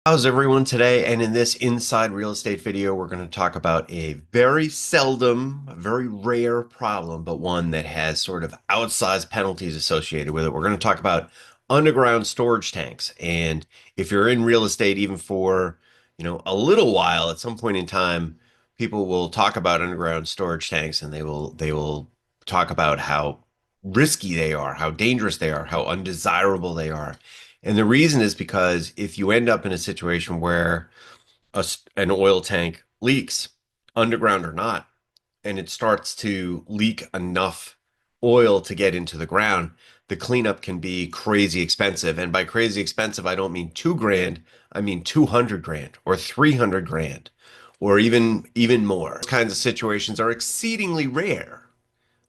How's everyone today? And in this Inside Real Estate video, we're going to talk about a very seldom, a very rare problem, but one that has sort of outsized penalties associated with it. We're going to talk about underground storage tanks. And if you're in real estate, even for, a little while, at some point in time, people will talk about underground storage tanks and they will talk about how risky they are, how dangerous they are, how undesirable they are. And the reason is because if you end up in a situation where an oil tank leaks, underground or not, and it starts to leak enough oil to get into the ground, the cleanup can be crazy expensive. And by crazy expensive, I don't mean 2 grand, I mean 200 grand or 300 grand or even more. Those kinds of situations are exceedingly rare.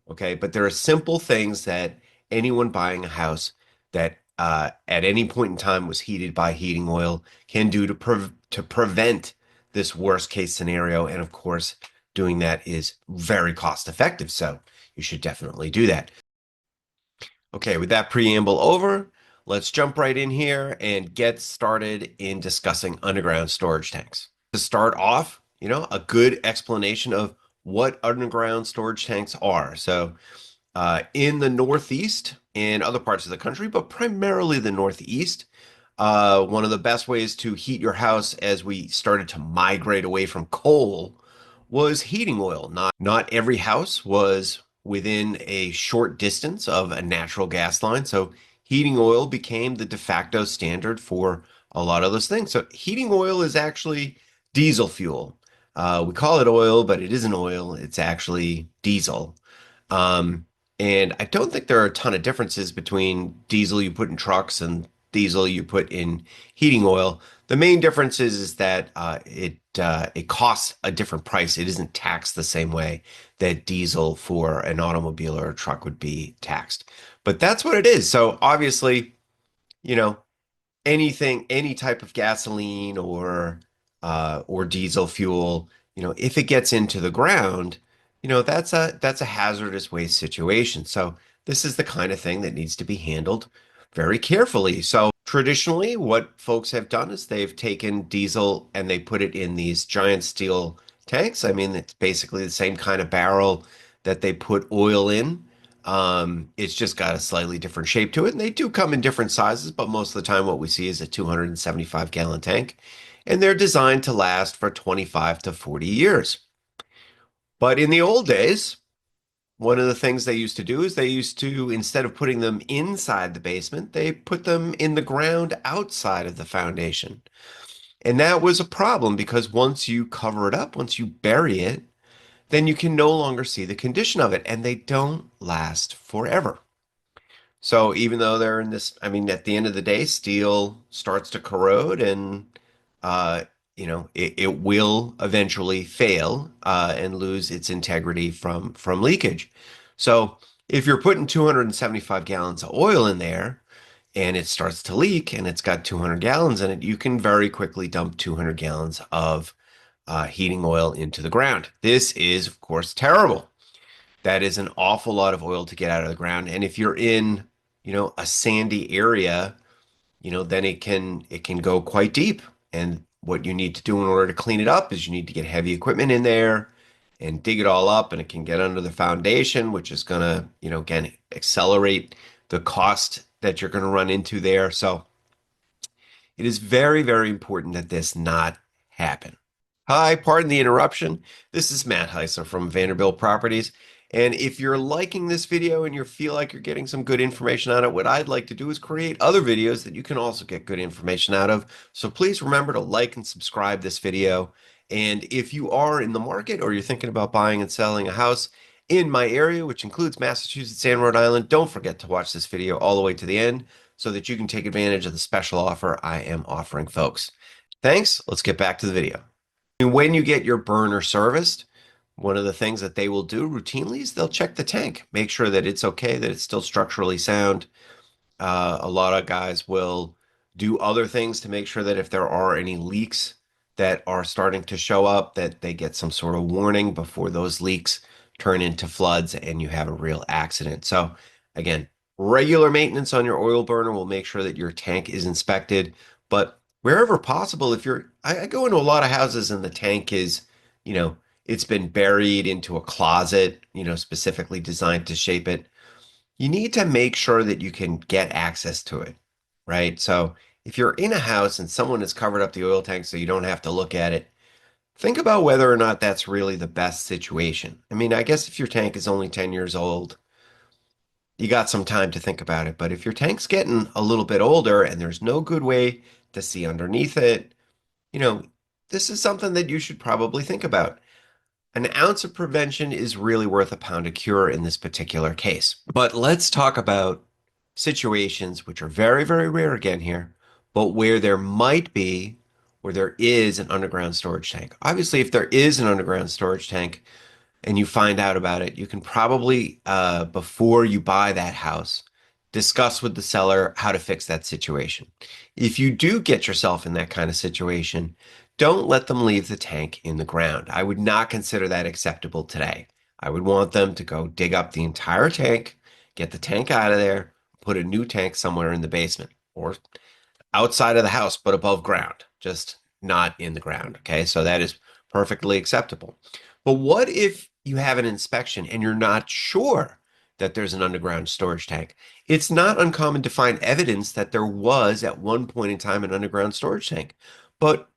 Okay, but there are simple things that anyone buying a house that at any point in time was heated by heating oil can do to prevent this worst case scenario. And of course, doing that is very cost effective. So you should definitely do that. Okay, with that preamble over, let's jump right in here and get started in discussing underground storage tanks. To start off, a good explanation of what underground storage tanks are. So in the Northeast and other parts of the country, but primarily the Northeast. One of the best ways to heat your house as we started to migrate away from coal was heating oil. Not every house was within a short distance of a natural gas line, so heating oil became the de facto standard for a lot of those things. So heating oil is actually diesel fuel. We call it oil, but it isn't oil. It's actually diesel. Um, and I don't think there are a ton of differences between diesel you put in trucks and diesel you put in heating oil. The main difference is that it costs a different price. It isn't taxed the same way that diesel for an automobile or a truck would be taxed. But that's what it is. So obviously, you know, any type of gasoline or diesel fuel, if it gets into the ground, that's a hazardous waste situation. So this is the kind of thing that needs to be handled very carefully. So traditionally, what folks have done is they've taken diesel and they put it in these giant steel tanks. I mean, it's basically the same kind of barrel that they put oil in. It's just got a slightly different shape to it, and they do come in different sizes, but most of the time what we see is a 275-gallon tank, and they're designed to last for 25 to 40 years. But in the old days, one of the things they used to do is they used to, instead of putting them inside the basement, they put them in the ground outside of the foundation. And that was a problem because once you cover it up, once you bury it, then you can no longer see the condition of it, and they don't last forever. So even though they're in this, I mean, at the end of the day, steel starts to corrode and uh, it will eventually fail and lose its integrity from leakage. So if you're putting 275 gallons of oil in there and it starts to leak and it's got 200 gallons in it, you can very quickly dump 200 gallons of heating oil into the ground. This is, of course, terrible. That is an awful lot of oil to get out of the ground. And if you're in, a sandy area, then it can go quite deep. And what you need to do in order to clean it up is you need to get heavy equipment in there and dig it all up, and it can get under the foundation, which is going to, again, accelerate the cost that you're going to run into there. So it is very, very important that this not happen. Hi, pardon the interruption. This is Matt Heisler from Vanderbilt Properties. And if you're liking this video and you feel like you're getting some good information out of it, what I'd like to do is create other videos that you can also get good information out of. So please remember to like and subscribe this video. And if you are in the market or you're thinking about buying and selling a house in my area, which includes Massachusetts and Rhode Island, don't forget to watch this video all the way to the end so that you can take advantage of the special offer I am offering folks. Thanks. Let's get back to the video. When you get your burner serviced, one of the things that they will do routinely is they'll check the tank, make sure that it's okay, that it's still structurally sound. A lot of guys will do other things to make sure that if there are any leaks that are starting to show up, that they get some sort of warning before those leaks turn into floods and you have a real accident. So again, regular maintenance on your oil burner will make sure that your tank is inspected, but wherever possible, if I go into a lot of houses and the tank is, you know, it's been buried into a closet, specifically designed to shape it. You need to make sure that you can get access to it, right? So if you're in a house and someone has covered up the oil tank so you don't have to look at it, think about whether or not that's really the best situation. I mean, I guess if your tank is only 10 years old, you got some time to think about it. But if your tank's getting a little bit older and there's no good way to see underneath it, you know, this is something that you should probably think about. An ounce of prevention is really worth a pound of cure in this particular case. But let's talk about situations which are very, very rare again here, but where there is an underground storage tank. Obviously, if there is an underground storage tank, and you find out about it, you can probably, before you buy that house, discuss with the seller how to fix that situation. If you do get yourself in that kind of situation, don't let them leave the tank in the ground. I would not consider that acceptable today. I would want them to go dig up the entire tank, get the tank out of there, put a new tank somewhere in the basement or outside of the house, but above ground, just not in the ground. Okay. So that is perfectly acceptable. But what if you have an inspection and you're not sure that there's an underground storage tank? It's not uncommon to find evidence that there was at one point in time an underground storage tank, but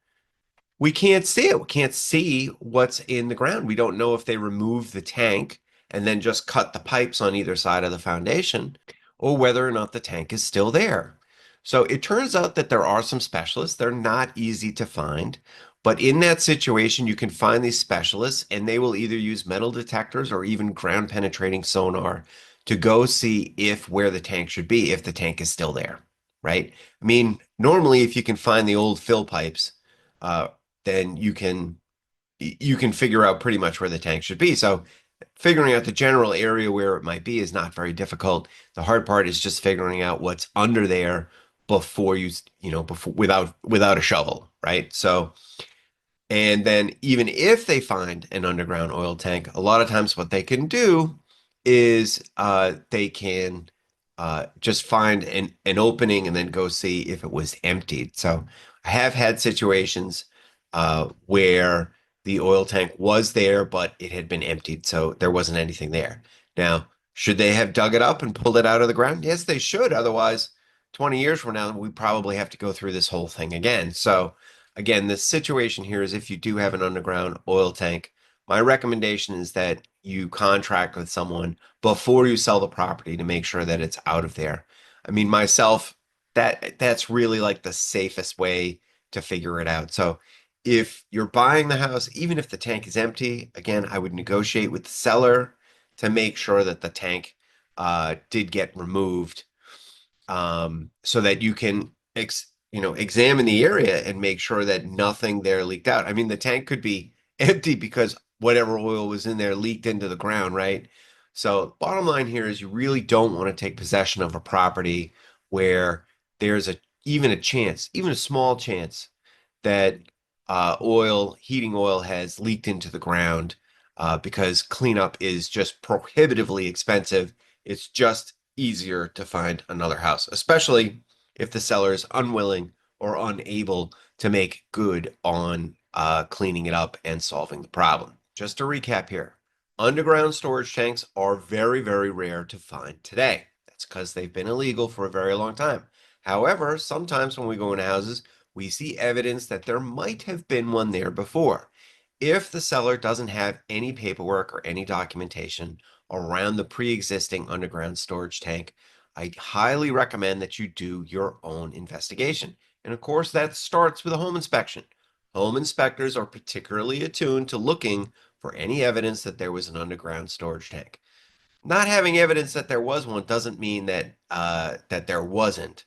we can't see it. We can't see what's in the ground. We don't know if they removed the tank and then just cut the pipes on either side of the foundation, or whether or not the tank is still there. So it turns out that there are some specialists. They're not easy to find, but in that situation, you can find these specialists and they will either use metal detectors or even ground penetrating sonar to go see if where the tank should be, if the tank is still there, right? I mean, normally if you can find the old fill pipes, uh, then you can figure out pretty much where the tank should be. So figuring out the general area where it might be is not very difficult. The hard part is just figuring out what's under there before before without a shovel, right? So, and then even if they find an underground oil tank, a lot of times what they can do is they can just find an opening and then go see if it was emptied. So I have had situations where the oil tank was there, but it had been emptied, so there wasn't anything there. Now, should they have dug it up and pulled it out of the ground? Yes, they should. Otherwise, 20 years from now, we probably have to go through this whole thing again. So again, the situation here is if you do have an underground oil tank, my recommendation is that you contract with someone before you sell the property to make sure that it's out of there. I mean, myself, that's really like the safest way to figure it out. So if you're buying the house, even if the tank is empty, again, I would negotiate with the seller to make sure that the tank did get removed, so that you can examine the area and make sure that nothing there leaked out. I mean, the tank could be empty because whatever oil was in there leaked into the ground, right? So bottom line here is you really don't want to take possession of a property where there's even a chance, even a small chance that heating oil has leaked into the ground, because cleanup is just prohibitively expensive. It's just easier to find another house, especially if the seller is unwilling or unable to make good on cleaning it up and solving the problem. Just to recap here, underground storage tanks are very, very rare to find today. That's because they've been illegal for a very long time. However, sometimes when we go into houses, we see evidence that there might have been one there before. If the seller doesn't have any paperwork or any documentation around the pre-existing underground storage tank, I highly recommend that you do your own investigation. And of course, that starts with a home inspection. Home inspectors are particularly attuned to looking for any evidence that there was an underground storage tank. Not having evidence that there was one doesn't mean that there wasn't,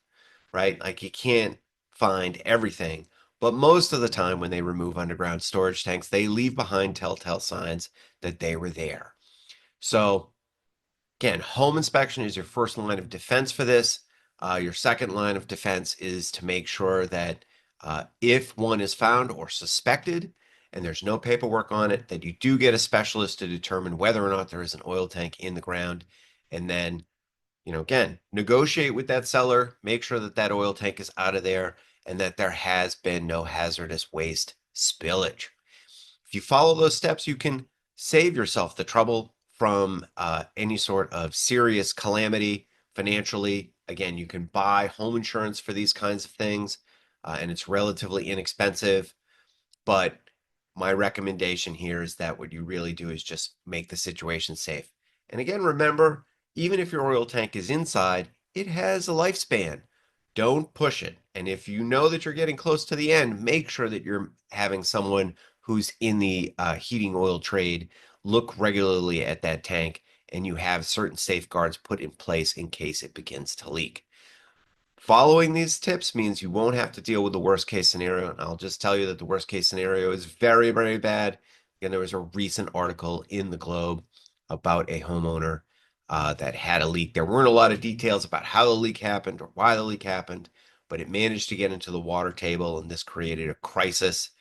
right? Like you can't find everything, but most of the time when they remove underground storage tanks, they leave behind telltale signs that they were there. So again, home inspection is your first line of defense for this. Your second line of defense is to make sure that if one is found or suspected and there's no paperwork on it, that you do get a specialist to determine whether or not there is an oil tank in the ground. And then, again, negotiate with that seller, make sure that that oil tank is out of there, and that there has been no hazardous waste spillage. If you follow those steps, you can save yourself the trouble from any sort of serious calamity financially. Again, you can buy home insurance for these kinds of things, and it's relatively inexpensive. But my recommendation here is that what you really do is just make the situation safe. And again, remember, even if your oil tank is inside, it has a lifespan. Don't push it. And if you know that you're getting close to the end, make sure that you're having someone who's in the heating oil trade look regularly at that tank, and you have certain safeguards put in place in case it begins to leak. Following these tips means you won't have to deal with the worst case scenario. And I'll just tell you that the worst case scenario is very, very bad. Again, there was a recent article in the Globe about a homeowner that had a leak. There weren't a lot of details about how the leak happened or why the leak happened, but it managed to get into the water table, and this created a crisis.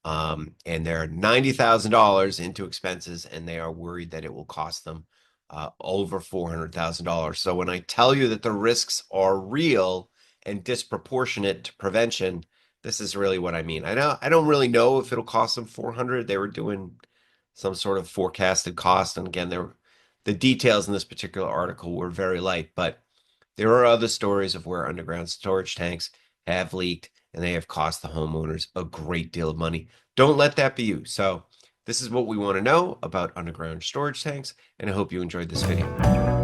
And they're $90,000 into expenses, and they are worried that it will cost them over $400,000. So when I tell you that the risks are real and disproportionate to prevention, this is really what I mean. I don't really know if it'll cost them 400. They were doing some sort of forecasted cost, and again, the details in this particular article were very light, but there are other stories of where underground storage tanks have leaked and they have cost the homeowners a great deal of money. Don't let that be you. So this is what we want to know about underground storage tanks, and I hope you enjoyed this video.